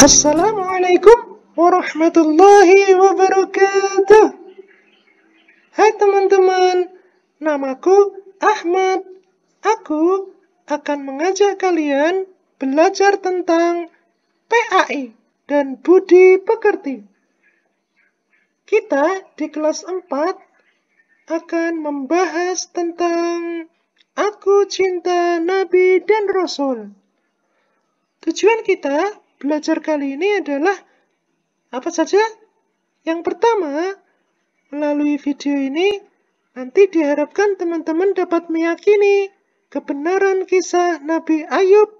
Assalamualaikum warahmatullahi wabarakatuh. Hai teman-teman, namaku Ahmad. Aku akan mengajak kalian belajar tentang PAI dan budi pekerti. Kita di kelas 4 akan membahas tentang Aku Cinta Nabi dan Rasul. Tujuan kita belajar kali ini adalah apa saja? Yang pertama, melalui video ini nanti diharapkan teman-teman dapat meyakini kebenaran kisah Nabi Ayub,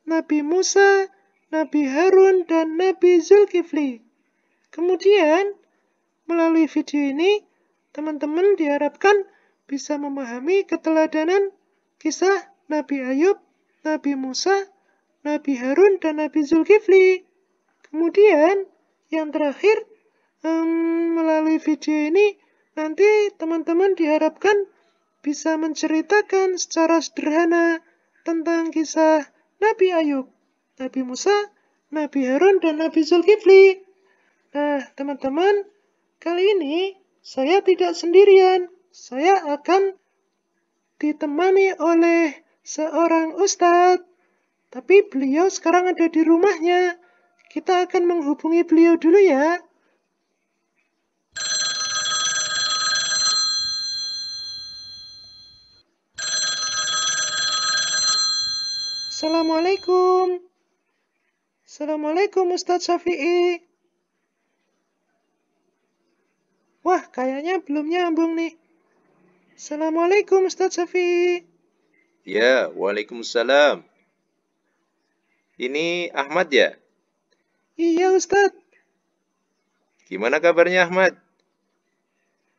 Nabi Musa, Nabi Harun, dan Nabi Zulkifli. Kemudian, melalui video ini, teman-teman diharapkan bisa memahami keteladanan kisah Nabi Ayub, Nabi Musa, Nabi Harun, dan Nabi Zulkifli. Kemudian, yang terakhir, melalui video ini, nanti teman-teman diharapkan bisa menceritakan secara sederhana tentang kisah Nabi Ayub, Nabi Musa, Nabi Harun, dan Nabi Zulkifli. Nah, teman-teman, kali ini saya tidak sendirian. Saya akan ditemani oleh seorang ustadz. Tapi beliau sekarang ada di rumahnya. Kita akan menghubungi beliau dulu ya. Assalamualaikum. Assalamualaikum Ustadz Syafi'i. Wah, kayaknya belum nyambung nih. Assalamualaikum Ustadz Syafi'i. Ya, waalaikumsalam. Ini Ahmad ya? Iya Ustadz. Gimana kabarnya Ahmad?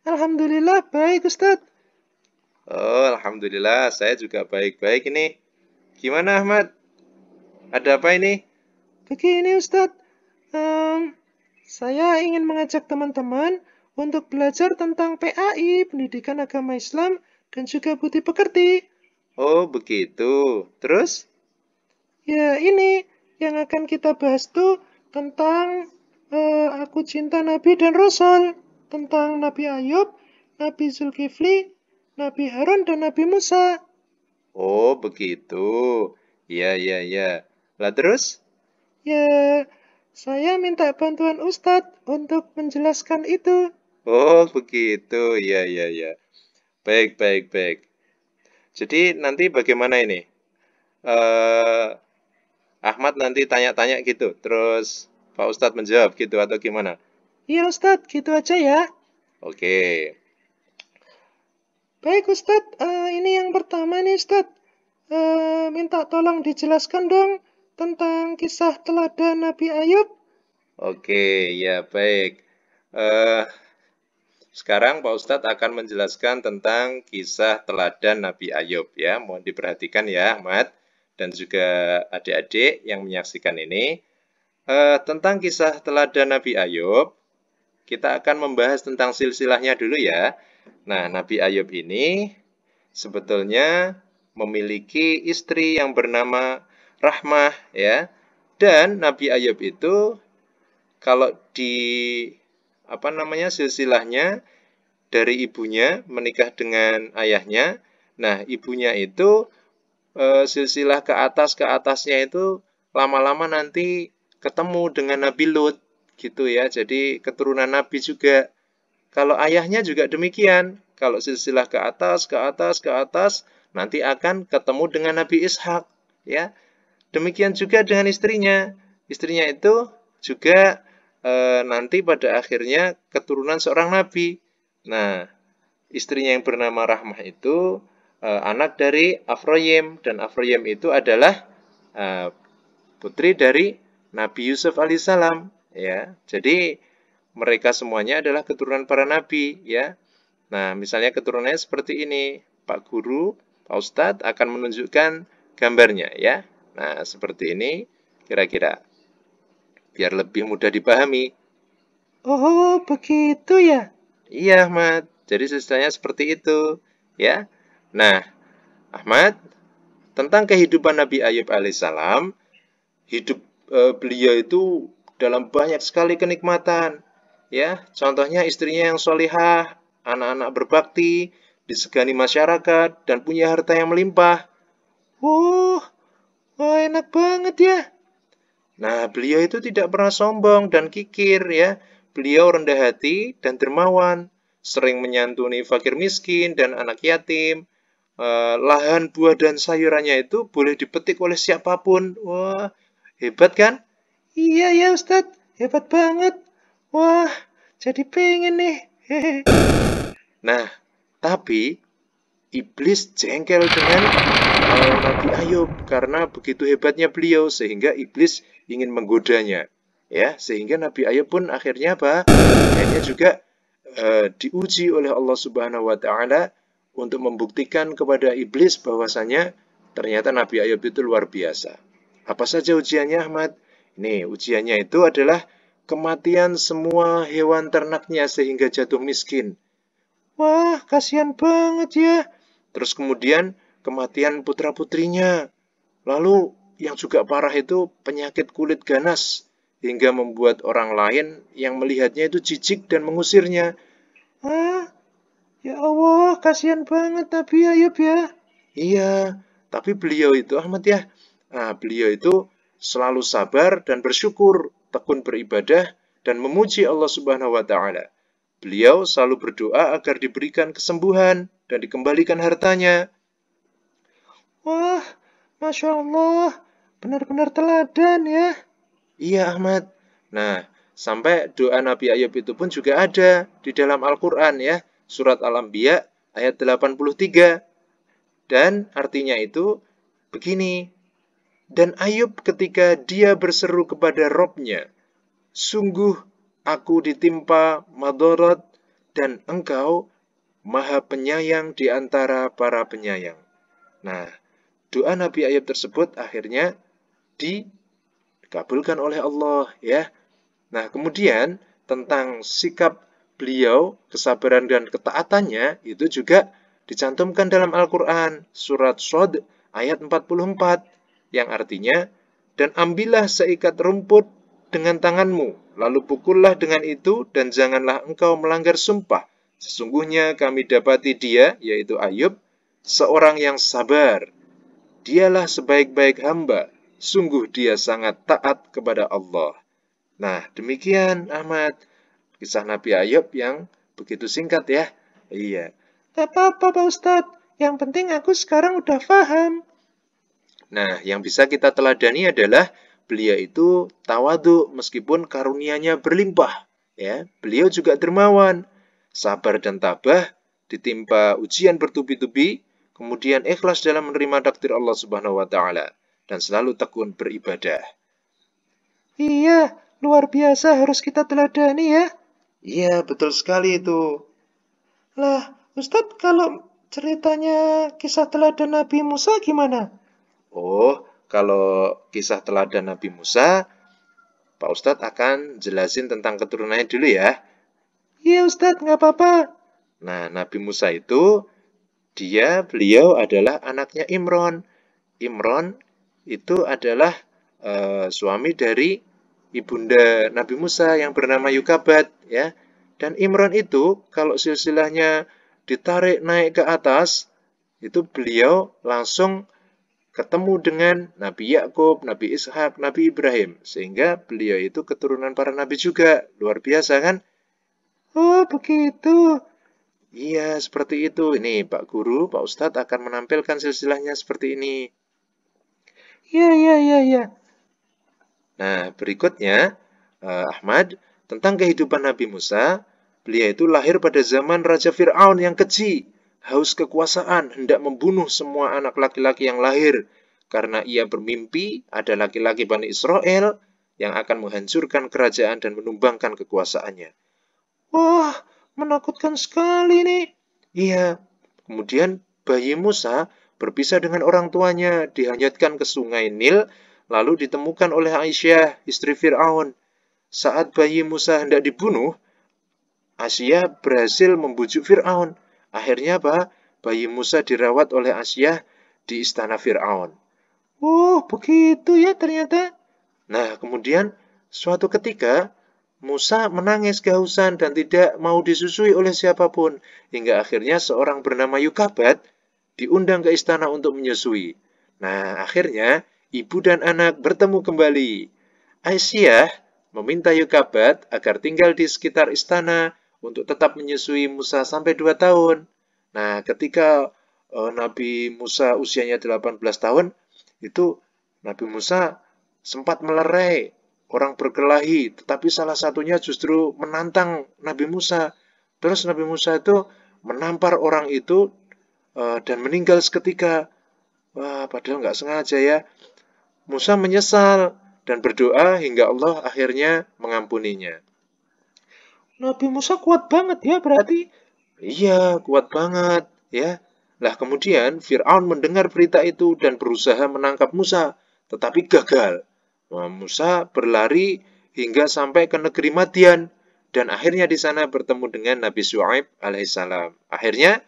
Alhamdulillah baik Ustadz. Oh, alhamdulillah, saya juga baik-baik ini. Gimana Ahmad? Ada apa ini? Begini Ustadz, saya ingin mengajak teman-teman untuk belajar tentang PAI, Pendidikan Agama Islam, dan juga budi pekerti. Oh, begitu. Terus? Ya, ini yang akan kita bahas tuh tentang Aku Cinta Nabi dan Rasul, tentang Nabi Ayub, Nabi Zulkifli, Nabi Harun, dan Nabi Musa. Oh, begitu. Ya. Lah terus? Ya, saya minta bantuan Ustadz untuk menjelaskan itu. Oh, begitu. Ya. Baik. Jadi nanti bagaimana ini? Ahmad nanti tanya-tanya gitu, terus Pak Ustadz menjawab gitu atau gimana? Iya Ustadz, gitu aja ya. Oke. Baik Ustadz, ini yang pertama nih Ustadz. Minta tolong dijelaskan dong tentang kisah teladan Nabi Ayub. Oke, ya baik. Sekarang Pak Ustadz akan menjelaskan tentang kisah teladan Nabi Ayub ya. Mohon diperhatikan ya Ahmad dan juga adik-adik yang menyaksikan ini. Tentang kisah teladan Nabi Ayub, kita akan membahas tentang silsilahnya dulu ya. Nah, Nabi Ayub ini sebetulnya memiliki istri yang bernama Rahmah ya. Dan Nabi Ayub itu kalau di silsilahnya dari ibunya menikah dengan ayahnya. Nah, ibunya itu silsilah ke atasnya itu lama-lama nanti ketemu dengan Nabi Lut gitu ya. Jadi keturunan Nabi juga. Kalau ayahnya juga demikian. Kalau silsilah ke atas nanti akan ketemu dengan Nabi Ishak ya. Demikian juga dengan istrinya. Istrinya itu juga nanti pada akhirnya keturunan seorang nabi. Nah, istrinya yang bernama Rahmah itu anak dari Afroyim, dan Afroyim itu adalah putri dari Nabi Yusuf alaihissalam ya. Jadi mereka semuanya adalah keturunan para nabi ya. Nah, misalnya keturunannya seperti ini. Pak Guru, Pak Ustadz akan menunjukkan gambarnya ya. Nah, seperti ini kira-kira. Biar lebih mudah dipahami. Oh, begitu ya? Iya, Ahmad. Jadi silsilahnya seperti itu, ya. Nah, Ahmad, tentang kehidupan Nabi Ayub alaihissalam, hidup beliau itu dalam banyak sekali kenikmatan. Ya, contohnya istrinya yang solihah, anak-anak berbakti, disegani masyarakat, dan punya harta yang melimpah. Wah, enak banget ya. Nah, beliau itu tidak pernah sombong dan kikir ya. Beliau rendah hati dan dermawan, sering menyantuni fakir miskin dan anak yatim. Lahan buah dan sayurannya itu boleh dipetik oleh siapapun. Wah, hebat kan? Iya ya Ustadz, hebat banget. Wah, jadi pengen nih. Hehe. Nah, tapi iblis jengkel dengan Nabi Ayub karena begitu hebatnya beliau sehingga iblis ingin menggodanya. Ya, sehingga Nabi Ayub pun akhirnya apa? Akhirnya juga diuji oleh Allah Subhanahu wa taala untuk membuktikan kepada iblis bahwasanya ternyata Nabi Ayub itu luar biasa. Apa saja ujiannya, Ahmad? Ini ujiannya itu adalah kematian semua hewan ternaknya sehingga jatuh miskin. Wah, kasihan banget ya. Terus kemudian kematian putra-putrinya. Lalu yang juga parah itu penyakit kulit ganas hingga membuat orang lain yang melihatnya itu jijik dan mengusirnya. Ah, ya Allah, kasihan banget Nabi Ayub ya. Iya, tapi beliau itu Ahmad ya. Nah, beliau itu selalu sabar dan bersyukur, tekun beribadah dan memuji Allah Subhanahu wa taala. Beliau selalu berdoa agar diberikan kesembuhan dan dikembalikan hartanya. Wah, Masya Allah, benar-benar teladan ya. Iya Ahmad. Nah, sampai doa Nabi Ayub itu pun juga ada di dalam Al-Quran ya. Surat Al-Anbiya ayat 83. Dan artinya itu begini. Dan Ayub ketika dia berseru kepada Robnya, sungguh aku ditimpa madarat dan engkau maha penyayang di antara para penyayang. Nah, doa Nabi Ayub tersebut akhirnya dikabulkan oleh Allah ya. Nah, kemudian tentang sikap beliau, kesabaran dan ketaatannya itu juga dicantumkan dalam Al-Quran, surat Shod ayat 44, yang artinya, dan ambillah seikat rumput dengan tanganmu, lalu pukullah dengan itu, dan janganlah engkau melanggar sumpah. Sesungguhnya kami dapati dia, yaitu Ayub, seorang yang sabar. Dialah sebaik-baik hamba, sungguh dia sangat taat kepada Allah. Nah, demikian Ahmad, kisah Nabi Ayub yang begitu singkat ya. Iya. Tak apa-apa Pak Ustadz, yang penting aku sekarang udah paham. Nah, yang bisa kita teladani adalah beliau itu tawadu meskipun karunia-Nya berlimpah, ya. Beliau juga dermawan, sabar dan tabah, ditimpa ujian bertubi-tubi, kemudian ikhlas dalam menerima takdir Allah Subhanahu wa taala dan selalu tekun beribadah. Iya, luar biasa harus kita teladani ya. Iya, betul sekali itu. Lah, Ustadz kalau ceritanya kisah teladan Nabi Musa gimana? Oh, kalau kisah teladan Nabi Musa, Pak Ustadz akan jelasin tentang keturunannya dulu ya. Iya Ustadz, nggak apa-apa. Nah, Nabi Musa itu, beliau adalah anaknya Imron. Imron itu adalah suami dari ibunda Nabi Musa yang bernama Yukabat, ya. Dan Imron itu, kalau silsilahnya ditarik naik ke atas, itu beliau langsung ketemu dengan Nabi Yakub, Nabi Ishak, Nabi Ibrahim. Sehingga beliau itu keturunan para nabi juga. Luar biasa kan? Oh, begitu. Iya, seperti itu. Ini Pak Guru, Pak Ustadz akan menampilkan silsilahnya seperti ini. Iya, iya, iya, iya. Nah, berikutnya, Ahmad, tentang kehidupan Nabi Musa, beliau itu lahir pada zaman Raja Fir'aun yang keji, haus kekuasaan, hendak membunuh semua anak laki-laki yang lahir, karena ia bermimpi ada laki-laki Bani Israel yang akan menghancurkan kerajaan dan menumbangkan kekuasaannya. Wah, menakutkan sekali nih. Iya, kemudian bayi Musa berpisah dengan orang tuanya, dihanyutkan ke sungai Nil, lalu ditemukan oleh Aisyah, istri Fir'aun. Saat bayi Musa hendak dibunuh, Asia berhasil membujuk Fir'aun. Akhirnya apa? Bayi Musa dirawat oleh Asia di istana Fir'aun. Oh, begitu ya ternyata. Nah, kemudian suatu ketika Musa menangis kehausan dan tidak mau disusui oleh siapapun, hingga akhirnya seorang bernama Yukabat diundang ke istana untuk menyusui. Nah, akhirnya ibu dan anak bertemu kembali. Aisyah meminta Yukabat agar tinggal di sekitar istana untuk tetap menyusui Musa sampai 2 tahun. Nah, ketika Nabi Musa usianya 18 tahun, itu Nabi Musa sempat melerai, orang berkelahi, tetapi salah satunya justru menantang Nabi Musa. Terus Nabi Musa itu menampar orang itu dan meninggal seketika. Wah, padahal nggak sengaja ya. Musa menyesal dan berdoa hingga Allah akhirnya mengampuninya. Nabi Musa kuat banget ya berarti. Iya, kuat banget ya. Lah kemudian Fir'aun mendengar berita itu dan berusaha menangkap Musa, tetapi gagal. Nah, Musa berlari hingga sampai ke negeri Madian dan akhirnya di sana bertemu dengan Nabi Syuaib alaihissalam. Akhirnya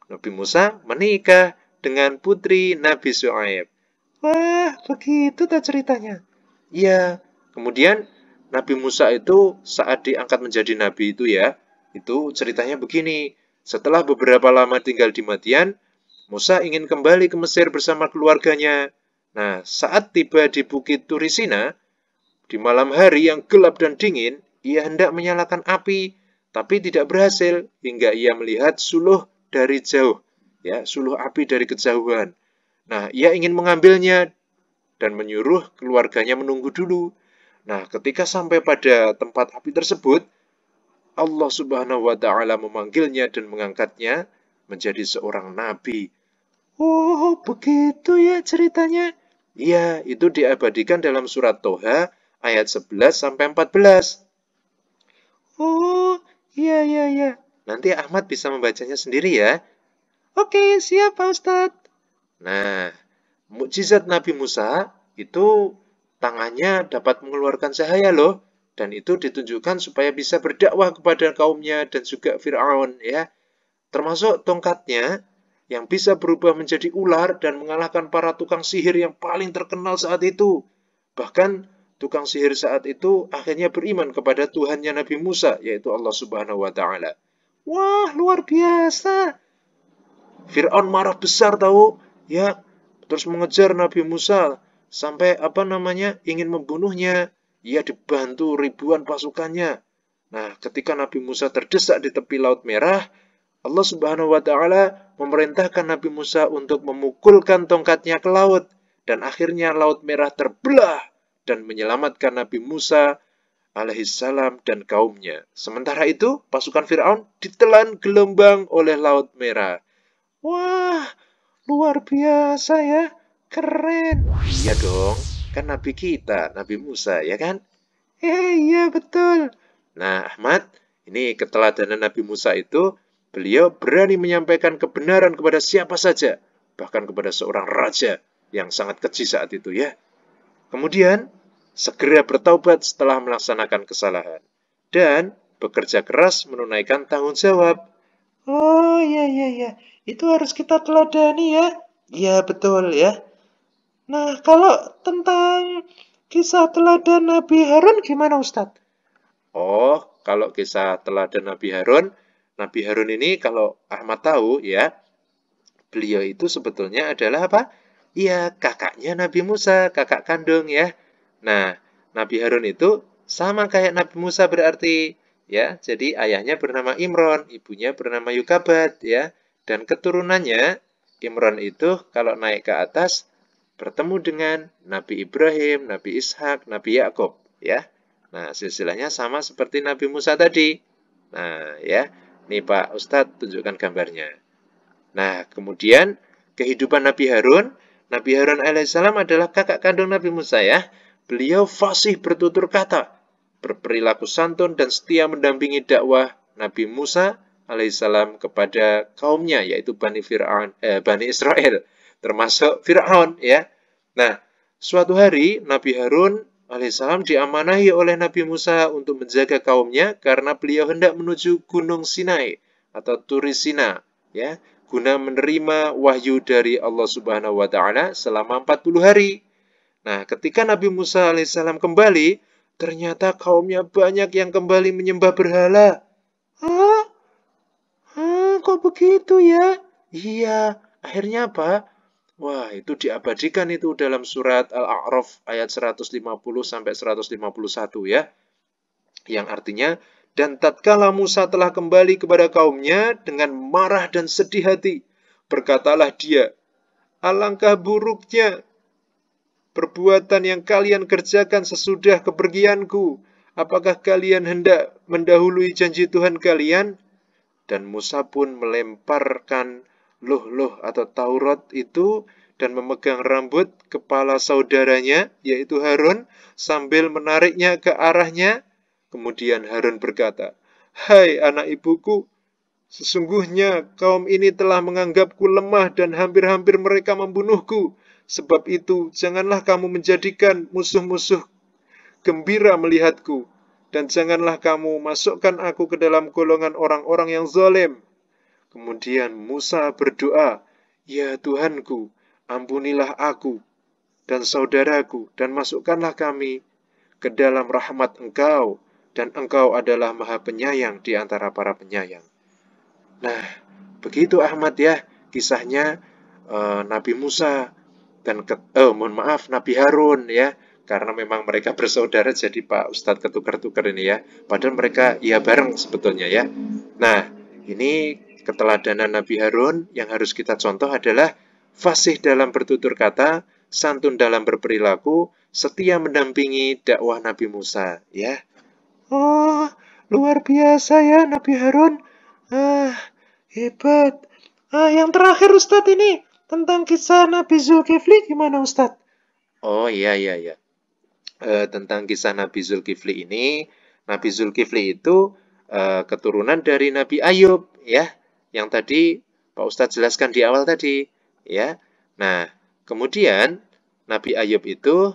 Nabi Musa menikah dengan putri Nabi Syuaib. Wah, begitu tak ceritanya. Iya, kemudian Nabi Musa itu saat diangkat menjadi nabi itu ya, itu ceritanya begini. Setelah beberapa lama tinggal di Madian, Musa ingin kembali ke Mesir bersama keluarganya. Nah, saat tiba di Bukit Turisina, di malam hari yang gelap dan dingin, ia hendak menyalakan api, tapi tidak berhasil hingga ia melihat suluh dari jauh, ya, suluh api dari kejauhan. Nah, ia ingin mengambilnya dan menyuruh keluarganya menunggu dulu. Nah, ketika sampai pada tempat api tersebut, Allah Subhanahu wa taala memanggilnya dan mengangkatnya menjadi seorang nabi. Oh, begitu ya ceritanya. Iya, itu diabadikan dalam surat Toha ayat 11 sampai 14. Oh, iya, iya, iya. Nanti Ahmad bisa membacanya sendiri ya. Oke, siap Pak Ustadz. Nah, mukjizat Nabi Musa itu tangannya dapat mengeluarkan cahaya loh. Dan itu ditunjukkan supaya bisa berdakwah kepada kaumnya dan juga Fir'aun ya. Termasuk tongkatnya yang bisa berubah menjadi ular dan mengalahkan para tukang sihir yang paling terkenal saat itu. Bahkan tukang sihir saat itu akhirnya beriman kepada Tuhannya Nabi Musa, yaitu Allah Subhanahu wa taala. Wah, luar biasa. Fir'aun marah besar tahu, ya, terus mengejar Nabi Musa sampai apa namanya ingin membunuhnya. Ia dibantu ribuan pasukannya. Nah, ketika Nabi Musa terdesak di tepi Laut Merah, Allah Subhanahu wa taala memerintahkan Nabi Musa untuk memukulkan tongkatnya ke laut dan akhirnya Laut Merah terbelah dan menyelamatkan Nabi Musa alaihissalam dan kaumnya. Sementara itu, pasukan Firaun ditelan gelombang oleh Laut Merah. Wah, luar biasa ya. Keren. Iya dong, kan Nabi kita, Nabi Musa, ya kan? Iya betul. Nah, Ahmad, ini keteladanan Nabi Musa itu, beliau berani menyampaikan kebenaran kepada siapa saja, bahkan kepada seorang raja yang sangat keji saat itu ya. Kemudian, segera bertaubat setelah melaksanakan kesalahan. Dan bekerja keras menunaikan tanggung jawab. Oh, iya, iya, iya. Itu harus kita teladani ya. Iya, betul ya. Nah, kalau tentang kisah teladan Nabi Harun gimana Ustadz? Oh, kalau kisah teladan Nabi Harun ini kalau Ahmad tahu ya, beliau itu sebetulnya adalah apa? Iya, kakaknya Nabi Musa, kakak kandung ya. Nah, Nabi Harun itu sama kayak Nabi Musa berarti ya. Jadi ayahnya bernama Imron, ibunya bernama Yukabat ya. Dan keturunannya Imron itu kalau naik ke atas bertemu dengan Nabi Ibrahim, Nabi Ishak, Nabi Yakub ya. Nah, silsilahnya sama seperti Nabi Musa tadi. Nah, ya. Nih Pak Ustadz tunjukkan gambarnya. Nah, kemudian kehidupan Nabi Harun alaihissalam adalah kakak kandung Nabi Musa ya. Beliau fasih bertutur kata, berperilaku santun dan setia mendampingi dakwah Nabi Musa alaihissalam kepada kaumnya yaitu Bani Israel, termasuk Fir'aun ya. Nah, suatu hari Nabi Harun alaihissalam diamanahi oleh Nabi Musa untuk menjaga kaumnya karena beliau hendak menuju Gunung Sinai atau Turisina ya. guna menerima wahyu dari Allah Subhanahu wa taala selama 40 hari. Nah, ketika Nabi Musa alaihissalam kembali, ternyata kaumnya banyak yang kembali menyembah berhala. Ah, kok begitu ya? Iya, akhirnya apa? Wah, itu diabadikan itu dalam surat Al-A'raf ayat 150 sampai 151 ya. Yang artinya, dan tatkala Musa telah kembali kepada kaumnya dengan marah dan sedih hati, berkatalah dia, alangkah buruknya perbuatan yang kalian kerjakan sesudah kepergianku. Apakah kalian hendak mendahului janji Tuhan kalian? Dan Musa pun melemparkan luh-luh atau Taurat itu dan memegang rambut kepala saudaranya, yaitu Harun, sambil menariknya ke arahnya. Kemudian Harun berkata, hai anak ibuku, sesungguhnya kaum ini telah menganggapku lemah dan hampir-hampir mereka membunuhku. Sebab itu, janganlah kamu menjadikan musuh-musuh gembira melihatku. Dan janganlah kamu masukkan aku ke dalam golongan orang-orang yang zalim. Kemudian Musa berdoa, ya Tuhanku, ampunilah aku dan saudaraku, dan masukkanlah kami ke dalam rahmat Engkau, dan Engkau adalah Maha Penyayang di antara para penyayang. Nah, begitu Ahmad ya, kisahnya Nabi Musa dan Nabi Harun ya, karena memang mereka bersaudara jadi Pak Ustadz ketukar-tukar ini ya. Padahal mereka ya bareng sebetulnya ya. Nah, ini keteladanan Nabi Harun yang harus kita contoh adalah fasih dalam bertutur kata, santun dalam berperilaku, setia mendampingi dakwah Nabi Musa ya. Oh, luar biasa ya Nabi Harun. Hebat. Yang terakhir Ustadz ini tentang kisah Nabi Zulkifli gimana Ustadz? Oh iya. Tentang kisah Nabi Zulkifli ini, Nabi Zulkifli itu keturunan dari Nabi Ayub ya, yang tadi Pak Ustadz jelaskan di awal tadi ya. Nah, kemudian Nabi Ayub itu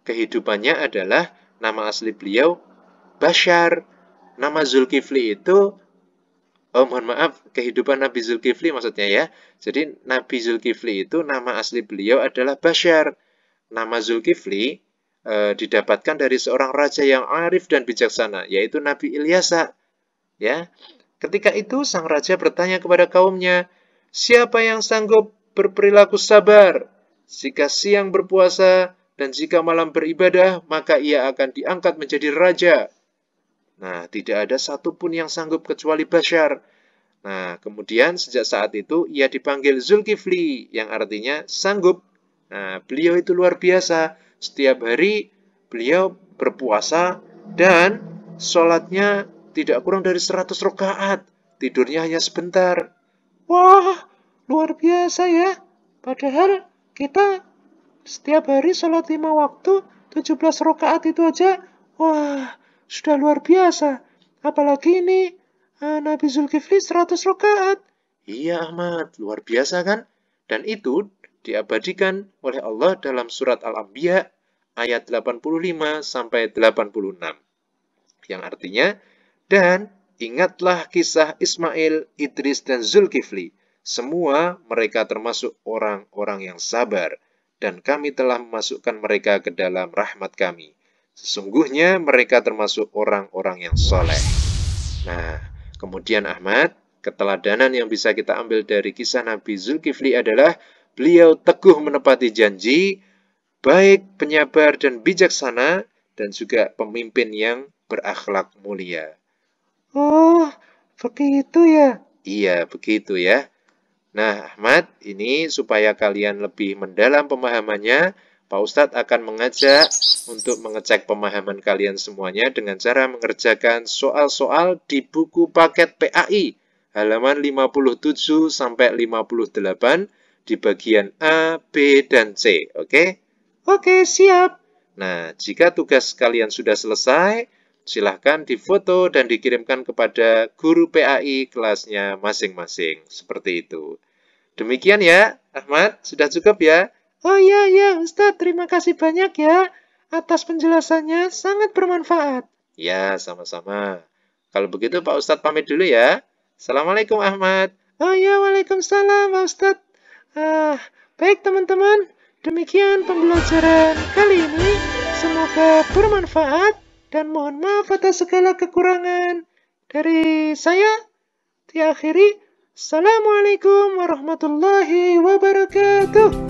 kehidupannya adalah nama asli beliau Bashar. Nama Zulkifli itu mohon maaf, kehidupan Nabi Zulkifli maksudnya ya. Jadi Nabi Zulkifli itu nama asli beliau adalah Bashar. Nama Zulkifli didapatkan dari seorang raja yang arif dan bijaksana, yaitu Nabi Ilyasa. Ya, ketika itu sang raja bertanya kepada kaumnya, siapa yang sanggup berperilaku sabar? Jika siang berpuasa dan jika malam beribadah, maka ia akan diangkat menjadi raja. Nah, tidak ada satupun yang sanggup kecuali Bashar. Nah, kemudian sejak saat itu ia dipanggil Zulkifli, yang artinya sanggup. Nah, beliau itu luar biasa. Setiap hari beliau berpuasa dan sholatnya tidak kurang dari 100 rakaat. Tidurnya hanya sebentar. Wah, luar biasa ya. Padahal kita setiap hari sholat 5 waktu, 17 rakaat itu aja. Wah, sudah luar biasa. Apalagi ini Nabi Zulkifli 100 rakaat. Iya Ahmad, luar biasa kan? Dan itu diabadikan oleh Allah dalam surat Al-Anbiya ayat 85 sampai 86. Yang artinya, dan ingatlah kisah Ismail, Idris, dan Zulkifli. Semua mereka termasuk orang-orang yang sabar, dan kami telah memasukkan mereka ke dalam rahmat kami. Sesungguhnya mereka termasuk orang-orang yang soleh. Nah, kemudian Ahmad, keteladanan yang bisa kita ambil dari kisah Nabi Zulkifli adalah beliau teguh menepati janji, baik penyabar dan bijaksana, dan juga pemimpin yang berakhlak mulia. Oh, begitu ya. Iya, begitu ya. Nah, Ahmad, ini supaya kalian lebih mendalam pemahamannya, Pak Ustadz akan mengajak untuk mengecek pemahaman kalian semuanya dengan cara mengerjakan soal-soal di buku paket PAI, halaman 57 sampai 58 di bagian A, B, dan C. Oke? Oke, siap. Nah, jika tugas kalian sudah selesai, silahkan difoto dan dikirimkan kepada guru PAI kelasnya masing-masing. Seperti itu. Demikian ya, Ahmad. Sudah cukup ya? Oh iya, Ustadz. Terima kasih banyak ya atas penjelasannya. Sangat bermanfaat. Ya, sama-sama. Kalau begitu Pak Ustadz pamit dulu ya. Assalamualaikum Ahmad. Oh ya, waalaikumsalam Pak Ustadz. Baik teman-teman, demikian pembelajaran kali ini. Semoga bermanfaat dan mohon maaf atas segala kekurangan. Dari saya, diakhiri. Assalamualaikum warahmatullahi wabarakatuh.